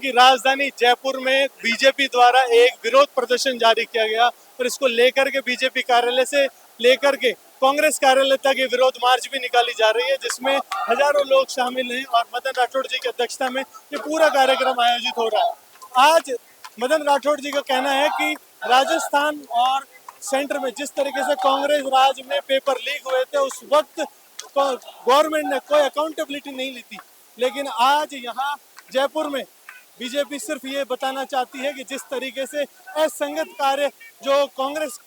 की राजधानी जयपुर में बीजेपी द्वारा एक विरोध प्रदर्शन जारी किया गया और इसको लेकर के बीजेपी कार्यालय से लेकर के कांग्रेस कार्यालय तक ये विरोध मार्च भी निकाली जा रही है, जिसमें हजारों लोग शामिल हैं और मदन राठौड़ जी की अध्यक्षता में ये पूरा कार्यक्रम आयोजित हो रहा है। आज मदन राठौड़ जी का कहना है कि राजस्थान और सेंटर में जिस तरीके से कांग्रेस राज में पेपर लीक हुए थे, उस वक्त गवर्नमेंट ने कोई अकाउंटेबिलिटी नहीं ली थी, लेकिन आज यहाँ जयपुर में बीजेपी सिर्फ ये बताना चाहती है कि जिस तरीके से असंगत कार्य जो कांग्रेस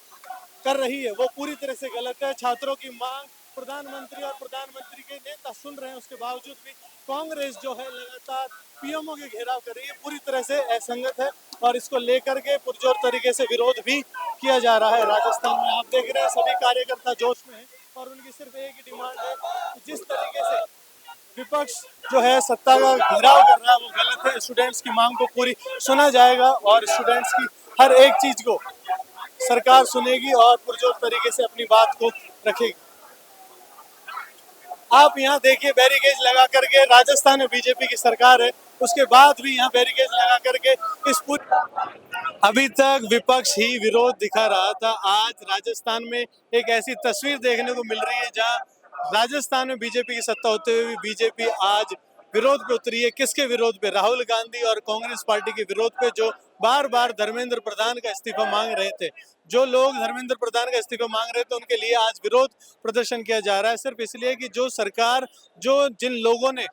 कर रही है वो पूरी तरह से गलत है। छात्रों की मांग प्रधानमंत्री और प्रधानमंत्री के नेता सुन रहे हैं, उसके बावजूद भी कांग्रेस जो है लगातार पीएमओ के घेराव कर रही है, पूरी तरह से असंगत है और इसको लेकर के पुरजोर तरीके से विरोध भी किया जा रहा है। राजस्थान में आप देख रहे हैं सभी कार्यकर्ता जोश में है और उनकी सिर्फ एक ही डिमांड है कि जिस तरीके से विपक्ष जो है सत्ता का घेराव कर रहा है वो गलत है। स्टूडेंट्स की मांग को पूरी सुना जाएगा और स्टूडेंट्स की हर एक चीज को सरकार सुनेगी और पुरजोर तरीके से अपनी बात को रखेगी। आप यहाँ देखिए बैरिकेड लगा करके, राजस्थान में बीजेपी की सरकार है, उसके बाद भी यहाँ बैरिकेड लगा करके इस पूरी अभी तक विपक्ष ही विरोध दिखा रहा था। आज राजस्थान में एक ऐसी तस्वीर देखने को मिल रही है जहाँ राजस्थान में बीजेपी की सत्ता होते हुए भी बीजेपी आज विरोध पे उतरी है। किसके विरोध पे? राहुल गांधी और कांग्रेस पार्टी के विरोध पे, जो बार बार धर्मेंद्र प्रधान का इस्तीफा मांग रहे थे। जो लोग धर्मेंद्र प्रधान का इस्तीफा मांग रहे थे उनके लिए आज विरोध प्रदर्शन किया जा रहा है, सिर्फ इसलिए कि जो सरकार, जो जिन लोगों ने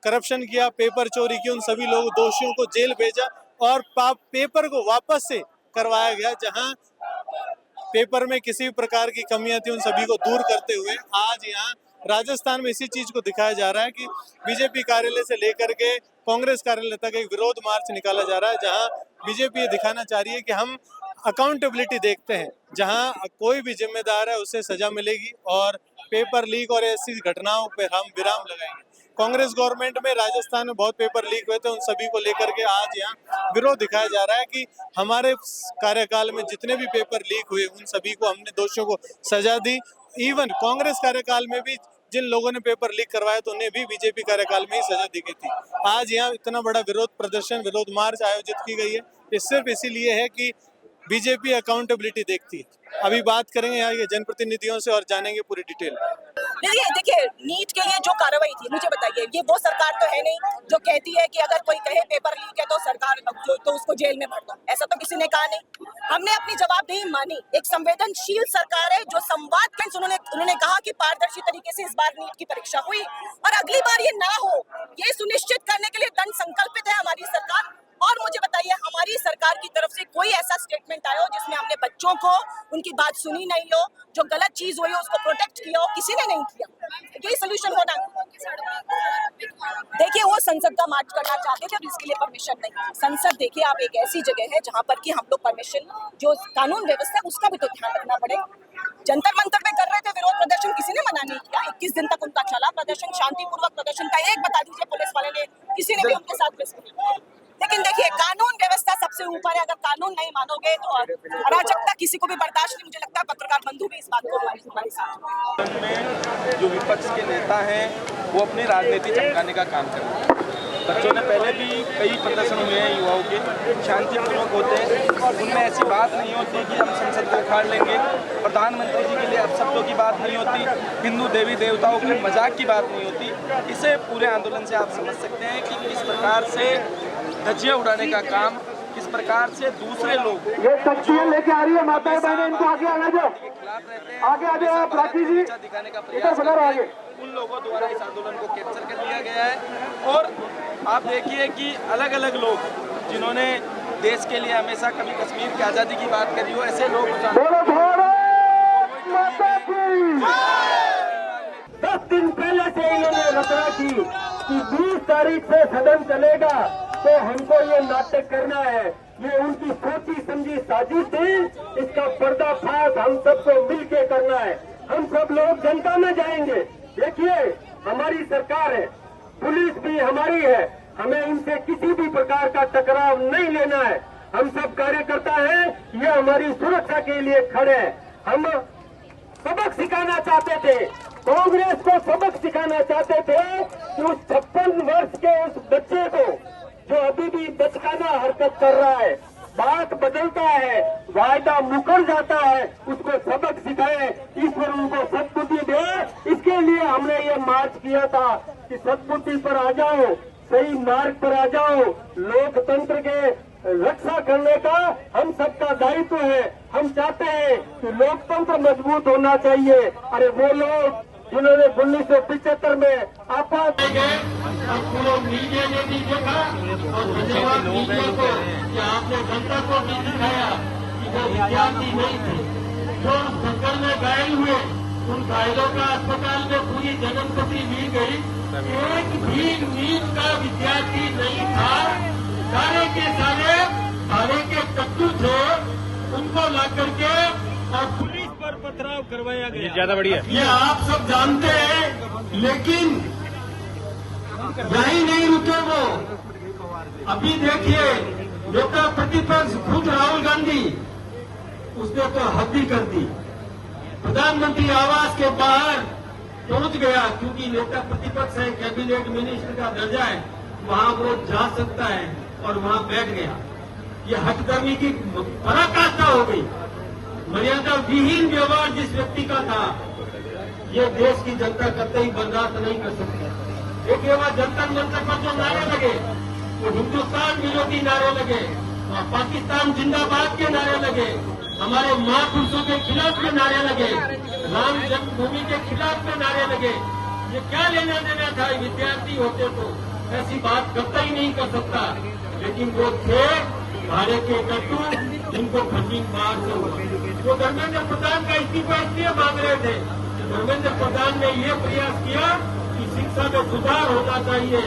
करप्शन किया, पेपर चोरी की, उन सभी लोग दोषियों को जेल भेजा और पेपर को वापस से करवाया गया। जहां पेपर में किसी प्रकार की कमियां थी उन सभी को दूर करते हुए आज यहाँ राजस्थान में इसी चीज को दिखाया जा रहा है कि बीजेपी कार्यालय से लेकर के कांग्रेस कार्यालय तक एक विरोध मार्च निकाला जा रहा है, जहां बीजेपी ये दिखाना चाह रही है कि हम अकाउंटेबिलिटी देखते हैं, जहां कोई भी जिम्मेदार है उसे सजा मिलेगी और पेपर लीक और ऐसी घटनाओं पर हम विराम लगाएंगे। कांग्रेस गवर्नमेंट में राजस्थान में बहुत पेपर लीक हुए थे, उन सभी को लेकर के आज यहाँ विरोध दिखाया जा रहा है कि हमारे कार्यकाल में जितने भी पेपर लीक हुए उन सभी को हमने दोषियों को सजा दी। इवन कांग्रेस कार्यकाल में भी जिन लोगों ने पेपर लीक करवाए तो उन्हें भी बीजेपी कार्यकाल में ही सजा दी गई थी। आज यहाँ इतना बड़ा विरोध प्रदर्शन, विरोध मार्च आयोजित की गई है, ये सिर्फ इसीलिए है कि बीजेपी अकाउंटेबिलिटी देखती है। अभी बात करेंगे यहाँ के जनप्रतिनिधियों से और जानेंगे पूरी डिटेल। देखिए नीट के लिए जो कार्रवाई थी, मुझे बताइए, ये वो सरकार तो है नहीं जो कहती है कि अगर कोई कहे पेपर लीक है तो सरकार तो उसको जेल में भर दो। ऐसा तो किसी ने कहा नहीं। हमने अपनी जवाबदेही मानी। एक संवेदनशील सरकार है जो संवाद के उन्होंने कहा कि पारदर्शी तरीके से इस बार नीट की परीक्षा हुई और अगली बार ये ना हो, ये सुनिश्चित करने के लिए दृढ़ संकल्पित है हमारी सरकार। और मुझे बताइए, हमारी सरकार की तरफ से कोई ऐसा स्टेटमेंट आया हो जिसमें हमने बच्चों को उनकी बात सुनी नहीं हो, जो गलत चीज हुई हो उसको प्रोटेक्ट किया हो? किसी ने नहीं किया। यही सोल्यूशन होना। देखिए, वो संसद का मार्च करना चाहते थे और इसके लिए परमिशन नहीं। संसद देखिए आप एक ऐसी जगह है जहाँ पर कि हम लोग परमिशन, जो कानून व्यवस्था उसका भी तो ध्यान रखना पड़ेगा। जंतर मंतर पे कर रहे थे विरोध प्रदर्शन, किसी ने मना नहीं किया। 21 दिन तक उनका चला प्रदर्शन, शांतिपूर्वक प्रदर्शन का। एक बता दीजिए पुलिस वाले ने, किसी ने भी उनके साथ प्रेस। लेकिन देखिए, कानून व्यवस्था सबसे ऊपर है। अगर कानून नहीं मानोगे तो अराजकता किसी को भी बर्दाश्त नहीं। मुझे लगता है पत्रकार बंधु भी इस बात को हमारे साथ में जो विपक्ष के नेता हैं वो अपनी राजनीति चमकाने का काम कर रहे हैं। बच्चों ने पहले भी कई प्रदर्शन हुए हैं युवाओं के, शांतिपूर्वक होते हैं। उनमें ऐसी बात नहीं होती कि हम संसद को उखाड़ लेंगे। प्रधानमंत्री जी के लिए अपशब्दों की बात नहीं होती, हिंदू देवी देवताओं के मजाक की बात नहीं होती। इसे पूरे आंदोलन से आप समझ सकते हैं कि किस प्रकार से धज्जियां उड़ाने का काम, किस प्रकार से दूसरे लोग ये तख्तियां लेके आ रही है, माताएं बहनें, इनको आगे आना दो, आगे आ जाओ आप राखी जी, दिखाने का प्रयास करते हैं। उन लोगों द्वारा इस आंदोलन को कैप्चर कर लिया गया है और आप देखिए कि अलग अलग लोग जिन्होंने देश के लिए हमेशा कभी कश्मीर की आज़ादी की बात करी हो, ऐसे लोग 10 दिन पहले से इन्होंने रचना की कि 20 तारीख से सदन चलेगा तो हमको ये नाटक करना है। ये उनकी सोची समझी साजिश थी, इसका पर्दाफाश हम सबको मिलके करना है। हम सब लोग जनता में जाएंगे। देखिए, हमारी सरकार है, पुलिस भी हमारी है, हमें इनसे किसी भी प्रकार का टकराव नहीं लेना है। हम सब कार्यकर्ता हैं, ये हमारी सुरक्षा के लिए खड़े हैं। हम सबक सिखाना चाहते थे, कांग्रेस को सबक सिखाना चाहते थे कि उस 56 वर्ष के उस बच्चे को जो अभी भी बचकाना हरकत कर रहा है, बात बदलता है, वायदा मुकर जाता है, उसको सबक सिखाए, ईश्वर उनको सद्बुद्धि दे। इसके लिए हमने ये मार्च किया था कि सद्बुद्धि पर आ जाओ, सही मार्ग पर आ जाओ। लोकतंत्र के रक्षा करने का हम सबका दायित्व है। हम चाहते हैं कि लोकतंत्र मजबूत होना चाहिए। अरे वो लोग जिन्होंने 1975 में आपात गए, अब पूरे मीडिया ने भी देखा और धन्यवाद मीडिया को कि आपने जनता को भी दिखाया कि वो विद्यार्थी नहीं थे जो टक्कर में घायल हुए। उन घायलों का अस्पताल में पूरी जन्मपति ली गई। एक भी नीट का विद्यार्थी नहीं था। सारे के सारे के कट्टू थे, उनको ला करके और पुलिस पर पथराव करवाया गया। ज्यादा बढ़िया। ये आप सब जानते हैं, लेकिन यही नहीं रुके वो। अभी देखिए, नेता प्रतिपक्ष खुद राहुल गांधी, उसने तो हद ही कर दी। प्रधानमंत्री आवास के बाहर पहुंच गया, क्योंकि नेता प्रतिपक्ष है, कैबिनेट मिनिस्टर का दर्जा है, वहां वो जा सकता है और वहां बैठ गया। ये हठधर्मी की पराकाष्ठा हो गई। मर्यादा विहीन व्यवहार जिस व्यक्ति का था, ये देश की जनता कतई बर्दाश्त नहीं कर सकती। एक वहां जनता मंच पर जो नारे लगे, वो हिंदुस्तान विरोधी नारे लगे, पाकिस्तान जिंदाबाद के नारे लगे, हमारे महापुरुषों के खिलाफ के नारे लगे, राम जन्मभूमि के खिलाफ के नारे लगे। ये क्या लेना देना था? विद्यार्थी होते तो ऐसी बात कतई नहीं कर सकता। लेकिन वो थे भाड़े के कट्टू, जिनको फंडिंग मार से हुआ। वो धर्मेंद्र प्रधान का इस्तीफा इसलिए मांग रहे थे। धर्मेंद्र प्रधान ने ये प्रयास किया कि शिक्षा में सुधार होना चाहिए,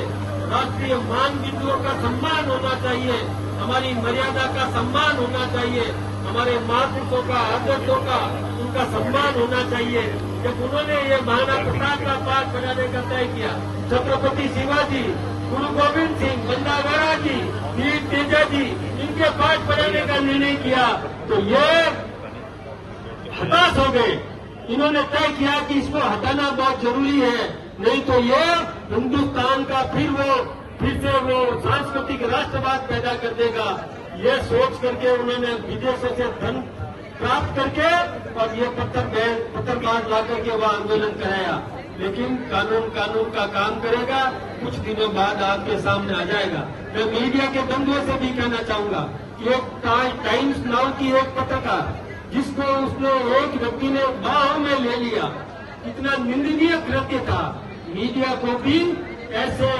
राष्ट्रीय मान बिंदुओं का सम्मान होना चाहिए, हमारी मर्यादा का सम्मान होना चाहिए, हमारे महापुरुषों का, आदर्शों का, उनका सम्मान होना चाहिए। जब उन्होंने ये महाराणा प्रताप का पाठ बनाने का तय किया, छत्रपति शिवाजी, गुरु गोविंद सिंह, बंदागरा जी, वीर तेजा जी, इनके पाठ बनाने का निर्णय किया, तो ये हताश हो गए। इन्होंने तय किया कि इसको हटाना बहुत जरूरी है, नहीं तो ये हिंदुस्तान का फिर से वो सांस्कृतिक राष्ट्रवाद पैदा कर देगा। ये सोच करके उन्होंने विदेशों से धन प्राप्त करके और ये पत्थरबाज ला करके वह आंदोलन कराया। लेकिन कानून का काम करेगा, कुछ दिनों बाद आपके सामने आ जाएगा। मैं मीडिया के बंधुओं से भी कहना चाहूंगा कि एक टाइम्स नाउ की एक पत्रकार, जिसको उसने एक व्यक्ति ने बाहों में ले लिया, कितना निंदनीय कृत्य था। मीडिया को भी ऐसे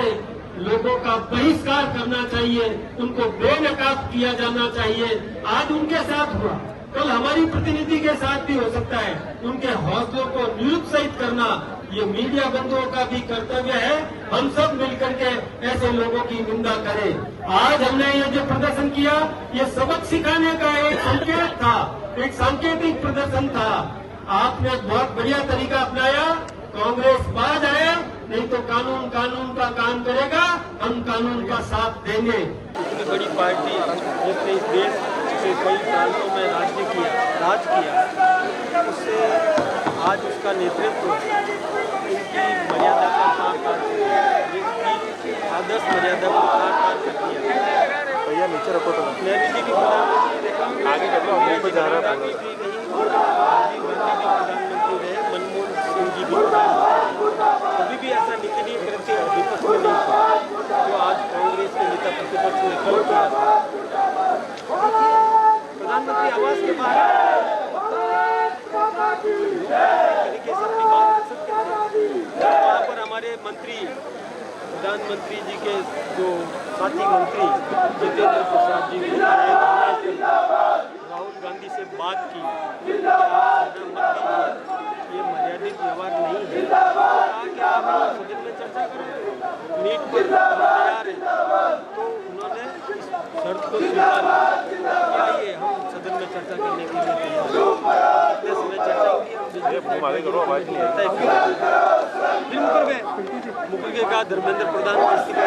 लोगों का बहिष्कार करना चाहिए, उनको बेनकाब किया जाना चाहिए। आज उनके साथ हुआ, कल हमारी प्रतिनिधि के साथ भी हो सकता है। उनके हौसलों को निरुत्साहित करना ये मीडिया बंधुओं का भी कर्तव्य है। हम सब मिलकर के ऐसे लोगों की निंदा करें। आज हमने ये जो प्रदर्शन किया, ये सबक सिखाने का एक संकेत था, एक सांकेतिक प्रदर्शन था। आपने बहुत बढ़िया तरीका अपनाया। कांग्रेस बाज आए, नहीं तो कानून का काम करेगा, हम कानून का साथ देंगे। इतनी बड़ी पार्टी जिसने इस देश के कई प्रांतों में राज किया, उससे आज उसका नेतृत्व इनकी मर्यादा का पार इसकी आदर्श मर्यादा को पार कर दिया। भैया नीचे रखो तो नेहरू जी की प्रधानमंत्री आगे कर लो, आगे जा रहा है। राजीव गांधी भी प्रधानमंत्री रहे, मनमोहन सिंह जी भी प्रधानमंत्री। कभी भी ऐसा निचली कृत्य विपक्ष में नहीं था जो आज कांग्रेस के नेता प्रतिपक्ष ने कल किया। प्रधानमंत्री आवास के बाहर तरीके से अपनी बात कर सकते थे। वहाँ पर हमारे मंत्री, प्रधानमंत्री जी के जो साथी मंत्री जितेंद्र प्रसाद जी ने राहुल गांधी से बात की, ये मर्यादित व्यवहार नहीं है। कहा कि आप सदन में चर्चा करें, नीट पर तैयार है, तो उन्होंने इस शर्त को स्वीकारा कि आइए हम सदन में चर्चा करने के लिए तैयार हैं। कितने समय चर्चा हुई है, फिर मुकर के कहा धर्मेंद्र प्रधान को इस्तीफा।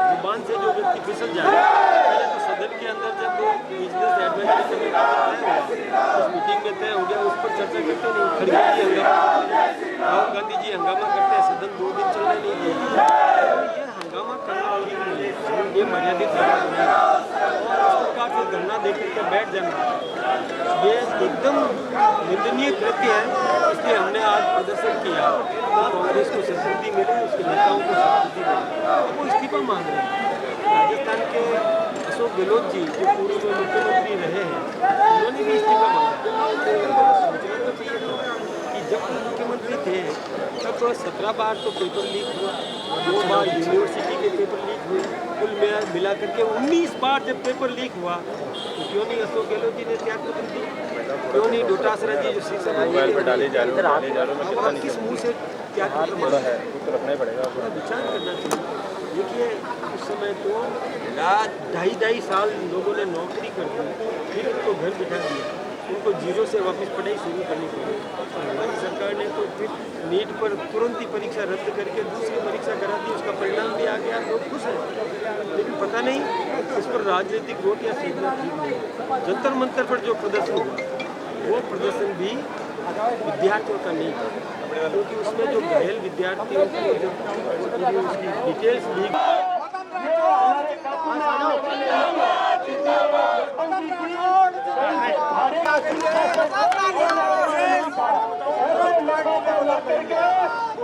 जुबान से जो व्यक्ति फिसल जाए, पहले तो सदन के अंदर जब बिजनेस एडवाइजरी कमेटी उस मीटिंग में तय हो गया, उस पर चर्चा करते नहीं। खड़गे जी हंगामा, राहुल गांधी जी हंगामा करते हैं, सदन 2 दिन चलने नहीं दिया। ये हंगामा ये मर्यादित समाज नहीं है। इस प्रकार से धरना दे करके बैठ जाना ये एकदम निंदनीय कृत्य है। इसलिए हमने आज प्रदर्शन किया। कांग्रेस को संस्कृति मिले, उसके नेताओं को संस्कृति मिले, वो इस्तीफा मांग रहे हैं। राजस्थान के अशोक गहलोत जी जो पूर्व में मुख्यमंत्री रहे हैं, उन्होंने भी इस्तीफा मांगा। सोचना तो चाहिए था कि जब मुख्यमंत्री थे तब 17 बार तो पेपर लीक हुआ, 2 बार यूनिवर्सिटी के पेपर लीक हुए, कुल मिला करके 19 बार जब पेपर लीक हुआ तो क्यों नहीं अशोक गहलोत जी ने त्यागपत्र दी? क्यों नहीं डोटासरा जी जो शिक्षा मंत्री किस मुँह से त्यागपत्र मांगा है? विचार करना चाहिए। देखिए उस समय तो 2.5 साल लोगों ने नौकरी कर दी, फिर उनको घर बिठा दिया, उनको जीरो से वापस पढ़ाई शुरू करनी पड़ी। हमारी सरकार ने तो फिर नीट पर तुरंत ही परीक्षा रद्द करके दूसरी परीक्षा करा दी, उसका परिणाम भी आ गया, लोग खुश हैं। लेकिन पता नहीं इस पर राजनीतिक वोट या सीखना ठीक नहीं। जंतर मंतर पर जो प्रदर्शन हुआ वो प्रदर्शन भी विद्यार्थियों का नहीं था, क्योंकि उसमें जो घायल विद्यार्थी उसकी डिटेल्स लीक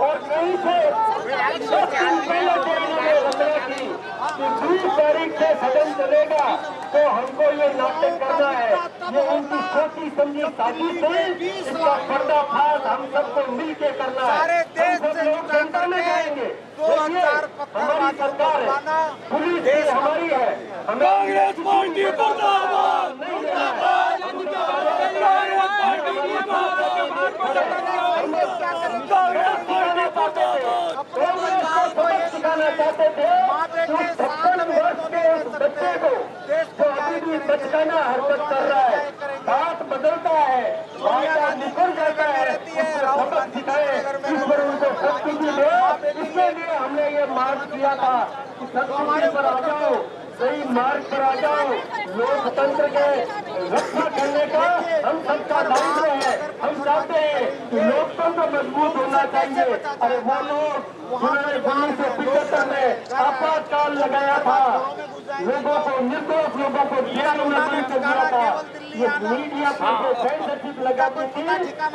और कहीं से 20 तारीख से सदन चलेगा तो हमको ये नाटक करना है। ये उनकी सोची समझी साजिश है, इसका पर्दाफाश हम सबको मिल के करना है। हम सब लोग सेंटर में जाएंगे। हमारी सरकार है, पुलिस भी हमारी है, हमें कांग्रेस पार्टी मुर्दाबाद सिखाना चाहते थे। 56 वर्ष के उस बच्चे को जो अभी भी बचकाना हरकत कर रहा है, बात बदलता है, वादा निकल जाता है, उसको सबक सिखाए, इस पर उनको सब्सिडी दे। इसके लिए हमने ये मार्च किया था कि सब्सिडी पर आ जाओ, सही मार्ग पर आ जाओ। लोकतंत्र के रक्षा करने का हम सबका दायित्व है। हम चाहते हैं कि लोकतंत्र मजबूत होना चाहिए। अरे वो लोग जिन्होंने 1975 में आपातकाल लगाया था, लोगों को, निर्दोष लोगों को जेल में बंद कर दिया था, ये मीडिया पर सेंसरशिप लगाती थी,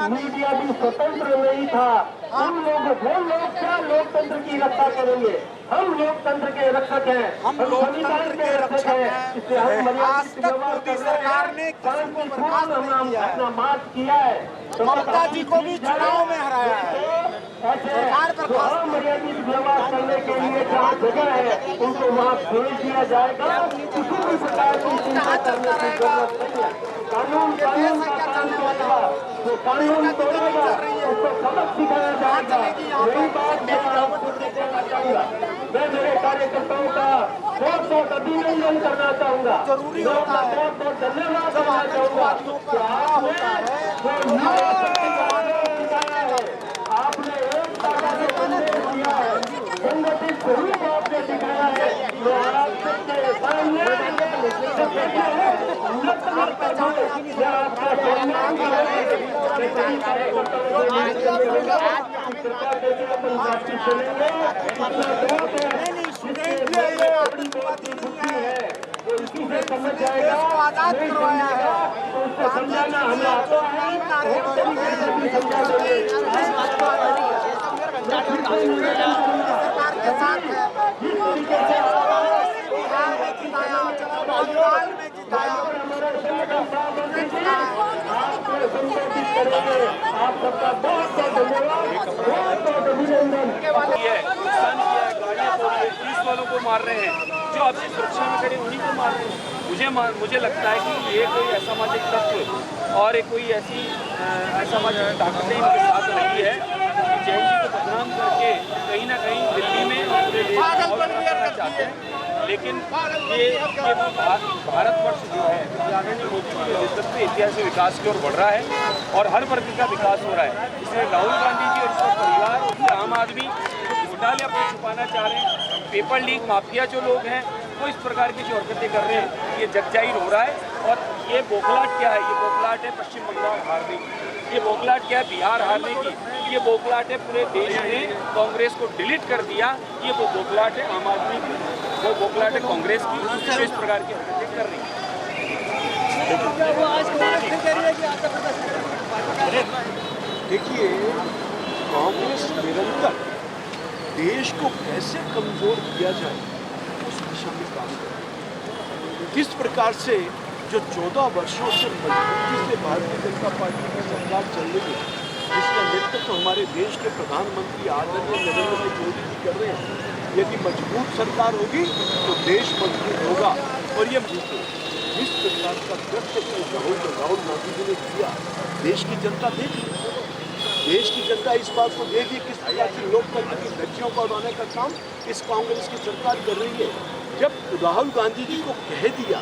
मीडिया भी स्वतंत्र नहीं था। हम लोग, वो लोग क्या लोकतंत्र की रक्षा करेंगे? हम लोकतंत्र के रक्षक हैं, हम संविधान के रक्षक हैं। इसलिए हम मर्यादित व्यवहार कर रहे हैं। शांतिपूर्ण हमने अपना मार्च किया है। ममता जी को भी चुनाव में हराया है। ऐसे जो अमर्यादित व्यवहार करने के लिए जहाँ जगह है उनको वहाँ भेज दिया जाएगा। किसी भी प्रकार की चिंता करने की जरूरत नहीं है। कानून का काम करेगा, जो कानून तोड़ेगा उसको सबक सिखाया जाएगा। यही बात मैं आपको कहना चाहूँगा। मैं मेरे कार्यकर्ताओं का बहुत अभिनंदन करना चाहूँगा, बहुत धन्यवाद करना चाहूँगा कि आपने एक ताकत से संदेश दिया है, संगठित स्वरूप आपने दिखाया है। जो आपके सामने इसी से समझ जाएगा, नहीं समझेगा तो उसको समझाना हमें आता है, समझा आप सबका बहुत बहुत धन्यवाद, बहुत बहुत अभिनंदन। पुलिस वालों को मार रहे हैं, जो आपकी सुरक्षा में खड़े उन्हीं को मार रहे हैं। मुझे लगता है कि ये कोई असामाजिक तत्व और एक कोई ऐसी असामाजिक ताकतें इनके साथ रही है कि जैन जी को बदनाम करके कहीं ना कहीं दिल्ली में पूरे देश में करना चाहते हैं। लेकिन ये भारतवर्ष जो है आदरणीय मोदी जी के नेतृत्व में ऐतिहासिक विकास की ओर बढ़ रहा है और हर वर्ग का विकास हो रहा है। इसलिए राहुल गांधी जी और उसका परिवार और आम आदमी घोटाले अपने छुपाना चाह रहे हैं, पेपर लीक माफिया जो लोग हैं वो इस प्रकार की जो हरकतें कर रहे हैं, ये जग जाहिर हो रहा है और ये बौखलाहट क्या है? ये बौखलाहट है पश्चिम बंगाल हारने की, ये बौखलाहट क्या है बिहार हारने की, ये बौखलाहट है पूरे देश ने कांग्रेस को डिलीट कर दिया, ये वो बौखलाहट है आम आदमी की, वो बौखलाहट है कांग्रेस की, जो इस प्रकार की हरकतें कर रही है। देखिए, कांग्रेस निरंतर देश को कैसे कमजोर किया जाए उस दिशा में काम कर रही है। किस प्रकार से जो 14 वर्षों से मजबूती से भारतीय जनता पार्टी की सरकार चल रही है, जिसका नेतृत्व हमारे देश के प्रधानमंत्री आदरणीय नरेंद्र मोदी जी कर रहे हैं, यदि मजबूत सरकार होगी तो देश मजबूत होगा। और ये इस प्रकार का कृत्य राहुल गांधी जी ने किया, देश की जनता देख रही, देश की जनता इस बात को देखिए किस प्रकार से लोकतंत्र की धज्जियों को उड़ाने का काम इस कांग्रेस की सरकार कर रही है। जब राहुल गांधी जी को कह दिया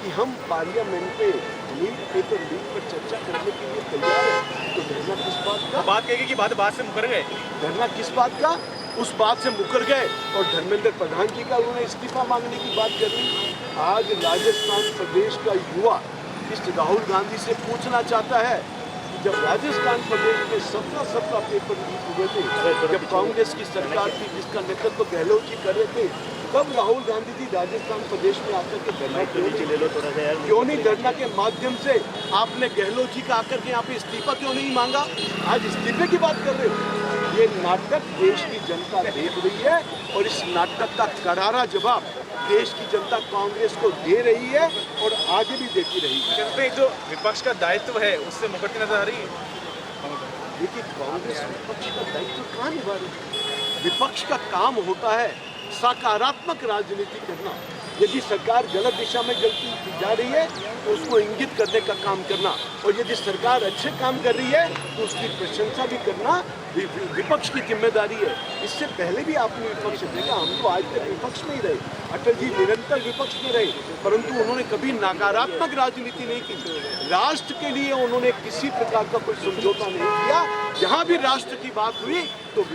कि हम पार्लियामेंट पे नीट पेपर लीक पर चर्चा करने के लिए तैयार हैं, तो धरना किस बात का? बात कहेगी कि बात से मुकर गए, धरना किस बात का? उस बात से मुकर गए और धर्मेंद्र प्रधान जी का उन्होंने इस्तीफा मांगने की बात कर दी। आज राजस्थान प्रदेश का युवा इस राहुल गांधी से पूछना चाहता है कि जब राजस्थान प्रदेश में 17 पेपर लीक हुए थे, जब कांग्रेस की सरकार थी जिसका नेतृत्व गहलोत जी कर रहे थे, तब राहुल गांधी जी राजस्थान प्रदेश में आकर के धरना क्यों नहीं धरना के माध्यम से आपने गहलोत जी का आकर के यहाँ पे इस्तीफा क्यों नहीं मांगा? आज इस्तीफे की बात कर रहे हो। ये नाटक देश की जनता देख रही है और इस नाटक का करारा जवाब देश की जनता कांग्रेस को दे रही है और आगे भी देती रहेगी। जो विपक्ष का दायित्व है उससे मुकरती नजर आ रही है। देखिए, कांग्रेस विपक्ष का दायित्व कहाँ निभा रही है? विपक्ष का काम होता है सकारात्मक राजनीति करना। यदि सरकार गलत दिशा में चलती जा रही है तो उसको इंगित करने का काम करना, और यदि सरकार अच्छे काम कर रही है तो उसकी प्रशंसा भी करना विपक्ष की जिम्मेदारी है। इससे पहले भी आपने विपक्ष देखा, हम तो आज तक विपक्ष में ही रहे, अटल जी निरंतर विपक्ष में रहे, परंतु उन्होंने कभी नकारात्मक राजनीति नहीं की। राष्ट्र के लिए उन्होंने किसी प्रकार का कोई समझौता नहीं किया। जहाँ भी राष्ट्र की बात हुई तो